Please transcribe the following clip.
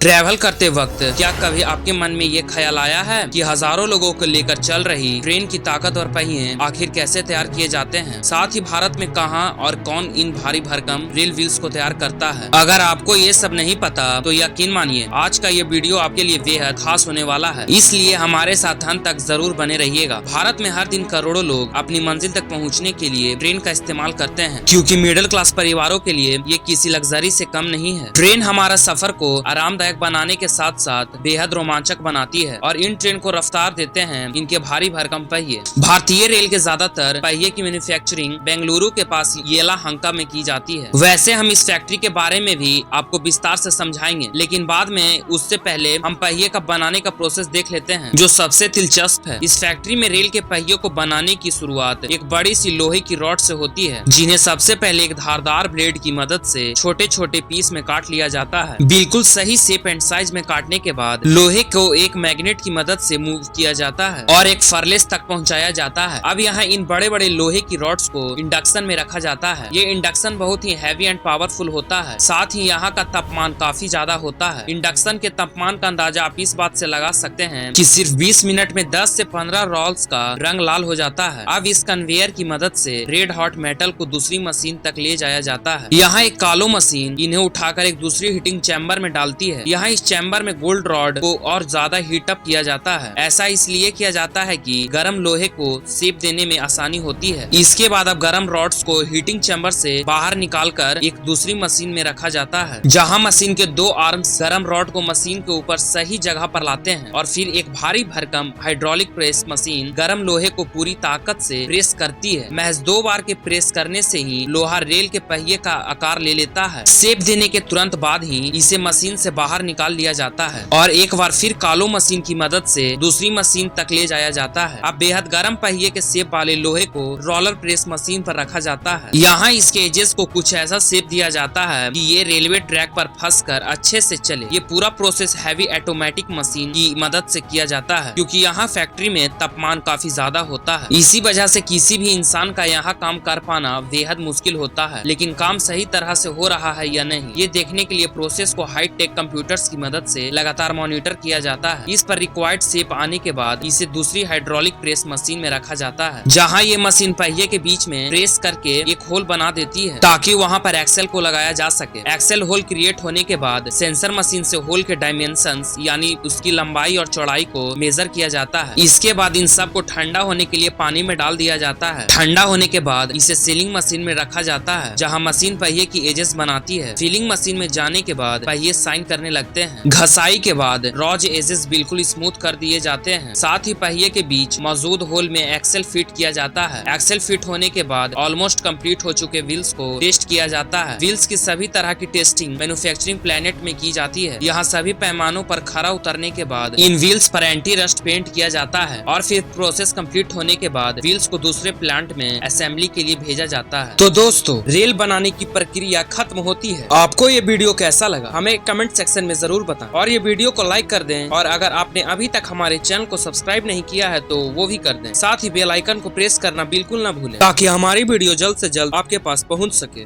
Travel करते वक्त क्या कभी आपके मन में ये ख्याल आया है कि हजारों लोगों को लेकर चल रही ट्रेन की ताकत और पहिए आखिर कैसे तैयार किए जाते हैं? साथ ही भारत में कहां और कौन इन भारी भरकम रेल व्हील्स को तैयार करता है? अगर आपको ये सब नहीं पता तो यकीन मानिए आज का ये वीडियो आपके लिए बेहद खास होने वाला है, इसलिए हमारे साथ अंत तक जरूर बने रहिएगा। भारत में हर दिन करोड़ों लोग अपनी मंजिल तक पहुँचने के लिए ट्रेन का इस्तेमाल करते हैं, क्योंकि मिडिल क्लास परिवारों के लिए ये किसी लग्जरी से कम नहीं है। ट्रेन हमारा सफर को आरामदायक बनाने के साथ साथ बेहद रोमांचक बनाती है और इन ट्रेन को रफ्तार देते हैं इनके भारी भरकम पहिए। भारतीय रेल के ज्यादातर पहिए की मैन्युफैक्चरिंग बेंगलुरु के पास येलाहंका में की जाती है। वैसे हम इस फैक्ट्री के बारे में भी आपको विस्तार से समझाएंगे, लेकिन बाद में उससे पहले हम पहिए का बनाने का प्रोसेस देख लेते हैं, जो सबसे दिलचस्प है। इस फैक्ट्री में रेल के पहियों को बनाने की शुरुआत एक बड़ी सी लोहे की रॉड से होती है, जिन्हें सबसे पहले एक धारदार ब्लेड की मदद से छोटे छोटे पीस में काट लिया जाता है। बिल्कुल सही शेप एंड साइज में काटने के बाद लोहे को एक मैग्नेट की मदद से मूव किया जाता है और एक फर्नेस तक पहुंचाया जाता है। अब यहाँ इन बड़े बड़े लोहे की रॉड्स को इंडक्शन में रखा जाता है। ये इंडक्शन बहुत ही हैवी एंड पावरफुल होता है। साथ ही यहाँ का तापमान काफी ज्यादा होता है। इंडक्शन के तापमान का अंदाजा आप इस बात से लगा सकते हैं कि सिर्फ 20 मिनट में 10 से 15 रोल्स का रंग लाल हो जाता है। अब इस कन्वेयर की मदद से रेड हॉट मेटल को दूसरी मशीन तक ले जाया जाता है। यहाँ एक कालो मशीन इन्हें उठाकर एक दूसरी हीटिंग चैम्बर में डालती है। यहाँ इस चैम्बर में गोल्ड रॉड को और ज्यादा हीट अप किया जाता है। ऐसा इसलिए किया जाता है कि गर्म लोहे को शेप देने में आसानी होती है। इसके बाद अब गर्म रॉड्स को हीटिंग चैम्बर से बाहर निकालकर एक दूसरी मशीन में रखा जाता है, जहां मशीन के दो आर्म्स गर्म रॉड को मशीन के ऊपर सही जगह पर लाते हैं और फिर एक भारी भरकम हाइड्रोलिक प्रेस मशीन गर्म लोहे को पूरी ताकत से प्रेस करती है। महज 2 बार के प्रेस करने से ही लोहा रेल के पहिए का आकार ले लेता है। शेप देने के तुरंत बाद ही इसे मशीन से बाहर निकाल लिया जाता है और एक बार फिर कालो मशीन की मदद से दूसरी मशीन तक ले जाया जाता है। अब बेहद गर्म पहिए के शेप वाले लोहे को रोलर प्रेस मशीन पर रखा जाता है। यहाँ इसके एजेस को कुछ ऐसा शेप दिया जाता है कि ये रेलवे ट्रैक पर फंसकर अच्छे से चले। ये पूरा प्रोसेस हैवी ऑटोमेटिक मशीन की मदद से किया जाता है, क्योंकि यहाँ फैक्ट्री में तापमान काफी ज्यादा होता है। इसी वजह से किसी भी इंसान का यहाँ काम कर पाना बेहद मुश्किल होता है। लेकिन काम सही तरह से हो रहा है या नहीं, ये देखने के लिए प्रोसेस को हाई टेक कंप्यूटर्स की मदद से लगातार मॉनिटर किया जाता है। इस पर रिक्वायर्ड शेप आने के बाद इसे दूसरी हाइड्रोलिक प्रेस मशीन में रखा जाता है, जहां ये मशीन पहिए के बीच में प्रेस करके एक होल बना देती है ताकि वहां पर एक्सेल को लगाया जा सके। एक्सेल होल क्रिएट होने के बाद सेंसर मशीन से होल के डायमेंशंस यानी उसकी लंबाई और चौड़ाई को मेजर किया जाता है। इसके बाद इन सब को ठंडा होने के लिए पानी में डाल दिया जाता है। ठंडा होने के बाद इसे सीलिंग मशीन में रखा जाता है, जहाँ मशीन पहिए की एजेस बनाती है। फीलिंग मशीन में जाने के बाद पहिए साइन करने लगते हैं। घसाई के बाद रॉज एजेस बिल्कुल स्मूथ कर दिए जाते हैं। साथ ही पहिए के बीच मौजूद होल में एक्सेल फिट किया जाता है। एक्सेल फिट होने के बाद ऑलमोस्ट कंप्लीट हो चुके व्हील्स को टेस्ट किया जाता है। व्हील्स की सभी तरह की टेस्टिंग मैन्युफैक्चरिंग प्लांट में की जाती है। यहाँ सभी पैमानों पर खरा उतरने के बाद इन व्हील्स पर एंटी रस्ट पेंट किया जाता है और फिर प्रोसेस कंप्लीट होने के बाद व्हील्स को दूसरे प्लांट में असेंबली के लिए भेजा जाता है। तो दोस्तों, रेल बनाने की प्रक्रिया खत्म होती है। आपको ये वीडियो कैसा लगा हमें कमेंट सेक्शन में जरूर बताएं और ये वीडियो को लाइक कर दें, और अगर आपने अभी तक हमारे चैनल को सब्सक्राइब नहीं किया है तो वो भी कर दें। साथ ही बेल आइकन को प्रेस करना बिल्कुल ना भूलें, ताकि हमारी वीडियो जल्द से जल्द आपके पास पहुंच सके।